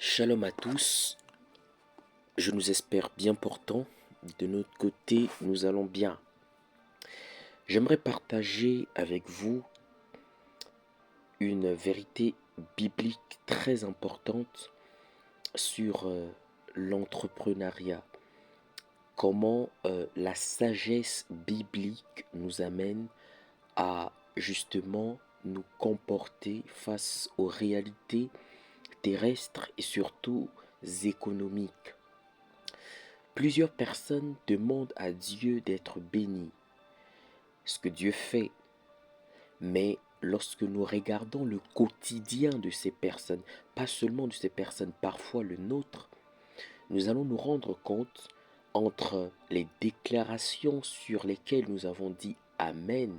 Shalom à tous, je nous espère bien portants. De notre côté, nous allons bien. J'aimerais partager avec vous une vérité biblique très importante sur l'entrepreneuriat. Comment la sagesse biblique nous amène à justement nous comporter face aux réalités terrestres et surtout économiques. Plusieurs personnes demandent à Dieu d'être béni, ce que Dieu fait, mais lorsque nous regardons le quotidien de ces personnes, pas seulement de ces personnes, parfois le nôtre, nous allons nous rendre compte entre les déclarations sur lesquelles nous avons dit Amen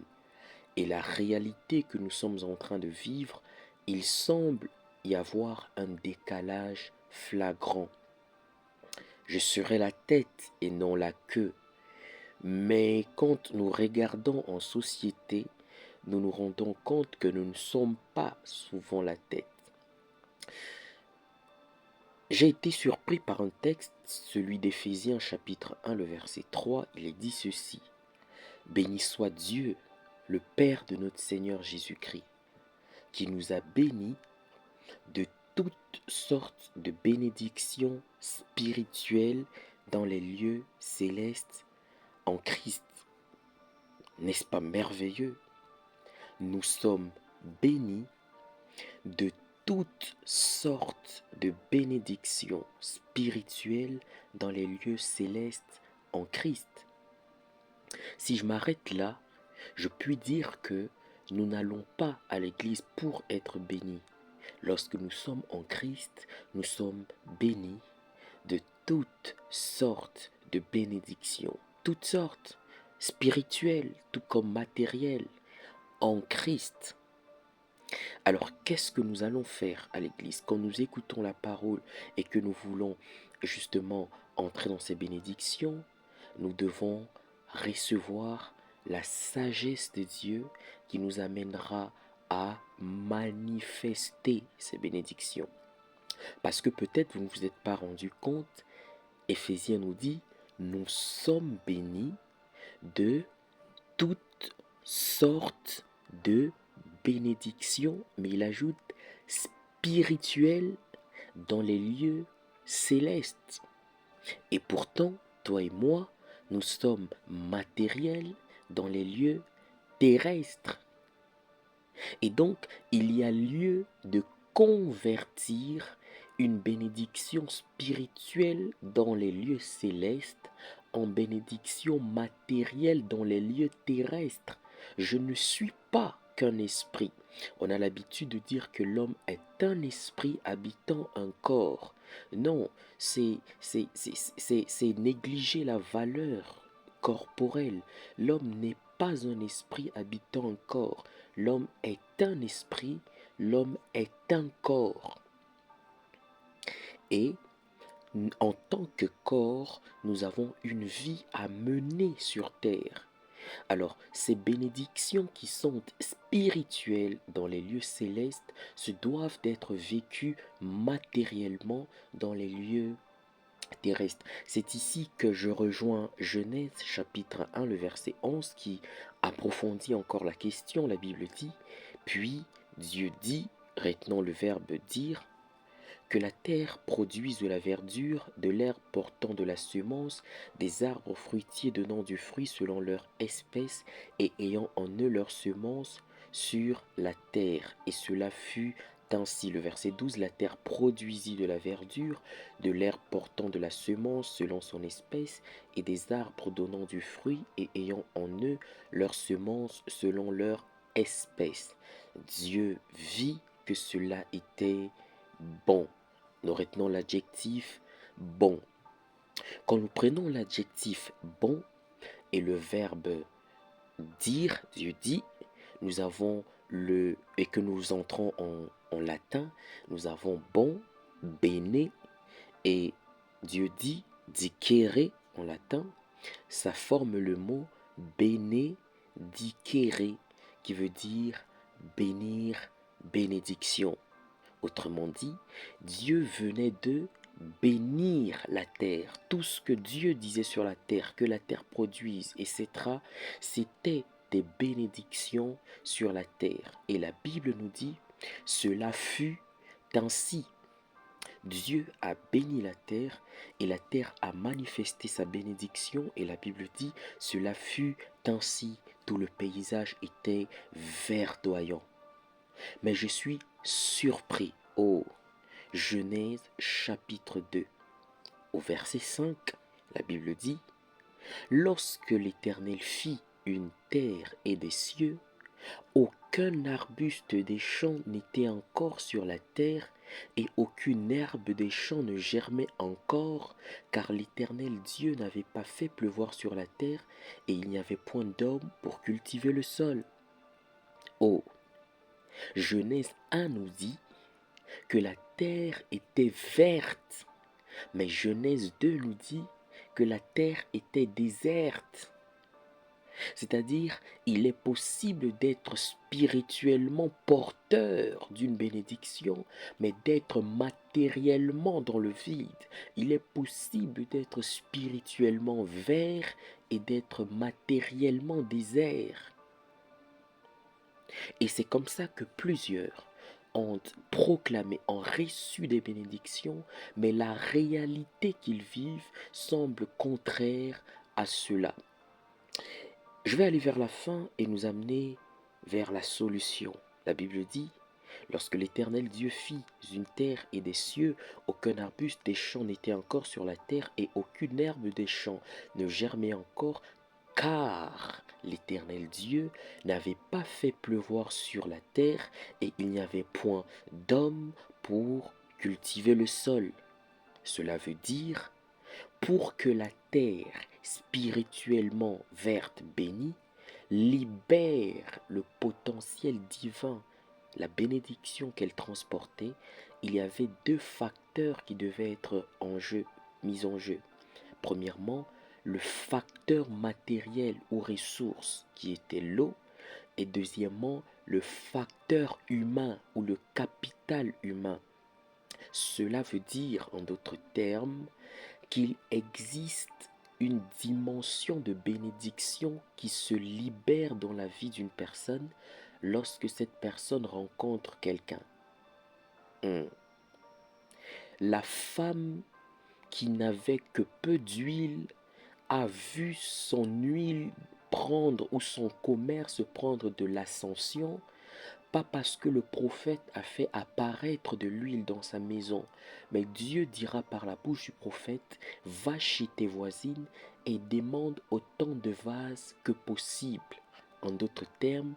et la réalité que nous sommes en train de vivre, il semble y avoir un décalage flagrant. Je serai la tête et non la queue. Mais quand nous regardons en société, nous nous rendons compte que nous ne sommes pas souvent la tête. J'ai été surpris par un texte, celui d'Éphésiens chapitre 1, le verset 3, il est dit ceci. Béni soit Dieu, le Père de notre Seigneur Jésus-Christ, qui nous a bénis de toutes sortes de bénédictions spirituelles dans les lieux célestes en Christ. N'est-ce pas merveilleux? Nous sommes bénis de toutes sortes de bénédictions spirituelles dans les lieux célestes en Christ. Si je m'arrête là, je puis dire que nous n'allons pas à l'église pour être bénis. Lorsque nous sommes en Christ, nous sommes bénis de toutes sortes de bénédictions, toutes sortes, spirituelles tout comme matérielles, en Christ. Alors, qu'est-ce que nous allons faire à l'église quand nous écoutons la parole et que nous voulons justement entrer dans ces bénédictions? Nous devons recevoir la sagesse de Dieu qui nous amènera à manifester ces bénédictions. Parce que peut-être vous ne vous êtes pas rendu compte, Éphésiens nous dit, nous sommes bénis de toutes sortes de bénédictions, mais il ajoute spirituelles dans les lieux célestes. Et pourtant, toi et moi, nous sommes matériels dans les lieux terrestres. Et donc, il y a lieu de convertir une bénédiction spirituelle dans les lieux célestes en bénédiction matérielle dans les lieux terrestres. Je ne suis pas qu'un esprit. On a l'habitude de dire que l'homme est un esprit habitant un corps. Non, c'est négliger la valeur corporelle. L'homme n'est pas un esprit habitant un corps. L'homme est un esprit, l'homme est un corps. Et en tant que corps, nous avons une vie à mener sur terre. Alors, ces bénédictions qui sont spirituelles dans les lieux célestes se doivent d'être vécues matériellement dans les lieux terrestres. C'est ici que je rejoins Genèse chapitre 1, le verset 11 qui approfondit encore la question. La Bible dit, puis Dieu dit, retenons le verbe dire, que la terre produise de la verdure, de l'herbe portant de la semence, des arbres fruitiers donnant du fruit selon leur espèce et ayant en eux leur semence sur la terre. Et cela fut ainsi. Le verset 12, la terre produisit de la verdure, de l'herbe portant de la semence selon son espèce, et des arbres donnant du fruit et ayant en eux leur semence selon leur espèce. Dieu vit que cela était bon. Nous retenons l'adjectif bon. Quand nous prenons l'adjectif bon et le verbe dire, Dieu dit, nous avons et que nous entrons en latin, nous avons bon, bene, et Dieu dit, dicere en latin, ça forme le mot benedicere, qui veut dire bénir, bénédiction. Autrement dit, Dieu venait de bénir la terre. Tout ce que Dieu disait sur la terre, que la terre produise, etc., c'était des bénédictions sur la terre. Et la Bible nous dit, cela fut ainsi. Dieu a béni la terre et la terre a manifesté sa bénédiction et la Bible dit, cela fut ainsi. Tout le paysage était verdoyant. Mais je suis surpris. Oh, Genèse chapitre 2, au verset 5, la Bible dit, lorsque l'Éternel fit une terre et des cieux, aucun arbuste des champs n'était encore sur la terre, et aucune herbe des champs ne germait encore, car l'Éternel Dieu n'avait pas fait pleuvoir sur la terre, et il n'y avait point d'homme pour cultiver le sol. Oh, Genèse 1 nous dit que la terre était verte, mais Genèse 2 nous dit que la terre était déserte. C'est-à-dire, il est possible d'être spirituellement porteur d'une bénédiction, mais d'être matériellement dans le vide. Il est possible d'être spirituellement vert et d'être matériellement désert. Et c'est comme ça que plusieurs ont proclamé, ont reçu des bénédictions, mais la réalité qu'ils vivent semble contraire à cela. Je vais aller vers la fin et nous amener vers la solution. La Bible dit, lorsque l'Éternel Dieu fit une terre et des cieux, aucun arbuste des champs n'était encore sur la terre et aucune herbe des champs ne germait encore, car l'Éternel Dieu n'avait pas fait pleuvoir sur la terre et il n'y avait point d'homme pour cultiver le sol. Cela veut dire, pour que la terre spirituellement verte bénie libère le potentiel divin, la bénédiction qu'elle transportait, il y avait deux facteurs qui devaient être mis en jeu. Premièrement, le facteur matériel ou ressource qui était l'eau, et deuxièmement, le facteur humain ou le capital humain. Cela veut dire, en d'autres termes, qu'il existe une dimension de bénédiction qui se libère dans la vie d'une personne lorsque cette personne rencontre quelqu'un. La femme qui n'avait que peu d'huile a vu son huile prendre ou son commerce prendre de l'ascension, pas parce que le prophète a fait apparaître de l'huile dans sa maison, mais Dieu dira par la bouche du prophète, va chez tes voisines et demande autant de vases que possible. En d'autres termes,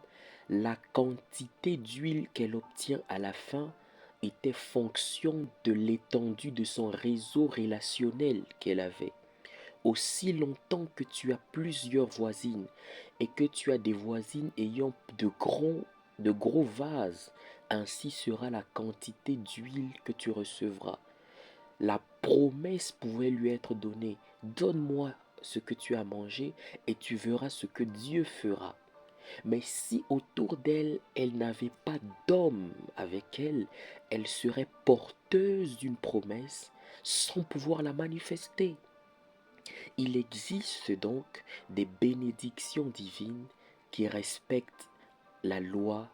la quantité d'huile qu'elle obtient à la fin était fonction de l'étendue de son réseau relationnel qu'elle avait. Aussi longtemps que tu as plusieurs voisines et que tu as des voisines ayant de gros vases, ainsi sera la quantité d'huile que tu recevras. La promesse pouvait lui être donnée, donne-moi ce que tu as mangé et tu verras ce que Dieu fera. Mais si autour d'elle, elle n'avait pas d'homme avec elle, elle serait porteuse d'une promesse sans pouvoir la manifester. Il existe donc des bénédictions divines qui respectent la loi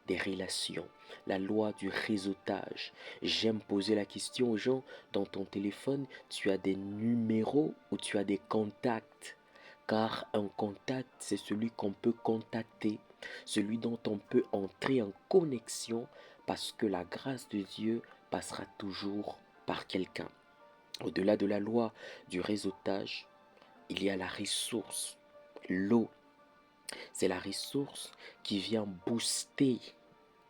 des relations, la loi du réseautage. J'aime poser la question aux gens, dans ton téléphone, tu as des numéros ou tu as des contacts. Car un contact, c'est celui qu'on peut contacter, celui dont on peut entrer en connexion parce que la grâce de Dieu passera toujours par quelqu'un. Au-delà de la loi du réseautage, il y a la ressource, l'eau. C'est la ressource qui vient booster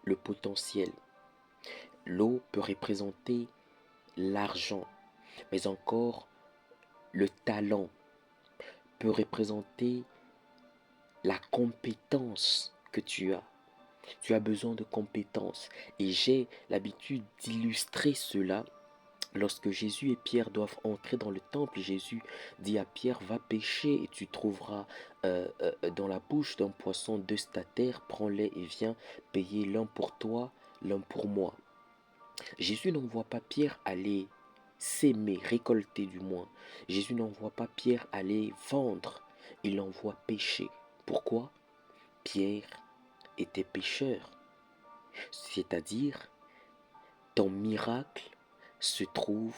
le potentiel. L'eau peut représenter l'argent, mais encore le talent peut représenter la compétence que tu as. Tu as besoin de compétences. Et j'ai l'habitude d'illustrer cela. Lorsque Jésus et Pierre doivent entrer dans le temple, Jésus dit à Pierre, va pêcher et tu trouveras dans la bouche d'un poisson 2 statères, prends-les et viens payer l'un pour toi, l'un pour moi. Jésus n'envoie pas Pierre aller s'aimer, récolter du moins. Jésus n'envoie pas Pierre aller vendre, il l'envoie pêcher. Pourquoi? Pierre était pêcheur, c'est-à-dire ton miracle se trouve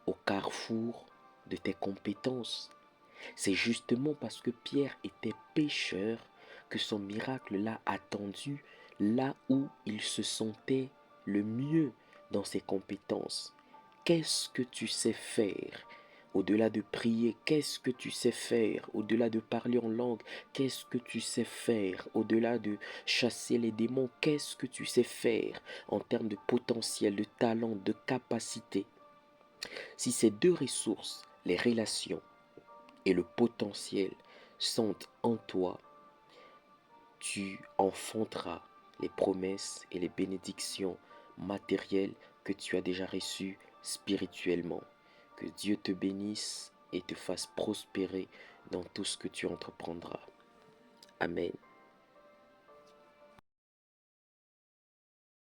au carrefour de tes compétences. C'est justement parce que Pierre était pêcheur que son miracle l'a attendu là où il se sentait le mieux dans ses compétences. Qu'est-ce que tu sais faire? Au-delà de prier, qu'est-ce que tu sais faire? Au-delà de parler en langue, qu'est-ce que tu sais faire? Au-delà de chasser les démons, qu'est-ce que tu sais faire en termes de potentiel, de talent, de capacité? Si ces deux ressources, les relations et le potentiel, sont en toi, tu enfanteras les promesses et les bénédictions matérielles que tu as déjà reçues spirituellement. Que Dieu te bénisse et te fasse prospérer dans tout ce que tu entreprendras. Amen.